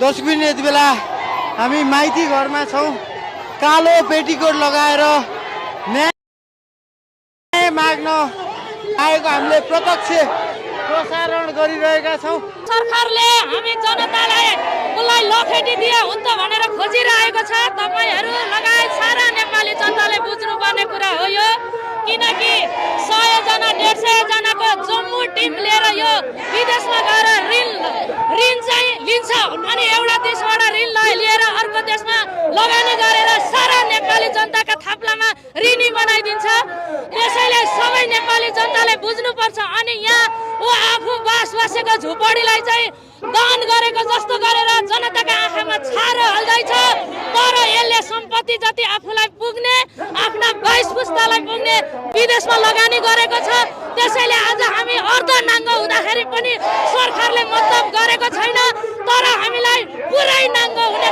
दर्शकबिन यति बेला हामी माइती घरमा छौँ। कालो पेटीकोट लगाएर न्याय माग्न आएको हामीले प्रत्यक्ष प्रसारण गरिरहेका छौँ। सरकारले हामी जनतालाई लखेटी दिए हुन्छ भनेर खोजिरहेको छ। तपाईहरू लगायत सारा नेपाली जनताले बुझ्नुपर्ने कुरा हो यो। किनकि 100 जना 150 जनाको जम्मू टिम लिएर यो विदेशमा गएर ऋण चाहिँ लिन्छ अनि एउटा देशबाट ऋण लिएर अर्को देशमा लगानी गरेर सारा नेपाली जनताका थाप्लामा ऋणी बनाइदिन्छ। त्यसैले सबै नेपाली जनताले बुझ्नुपर्छ। अनि यहाँ आफू बास बसेको झुपडीलाई चाहिँ दान गरेको जस्तो गरेर जनताका आँखामा छारो हाल्दैछ। तर यसले सम्पत्ति जति आफूलाई पुग्ने आफ्ना 22 पुस्तालाई पुग्ने विदेशमा लगानी गरेको छ। त्यसैले आज हामी अर्धनाङ्गो हुँदाखेरि पनि सरकारले मतलब गरेको छैन। तर हामीलाई पुरै नाङ्गो हुने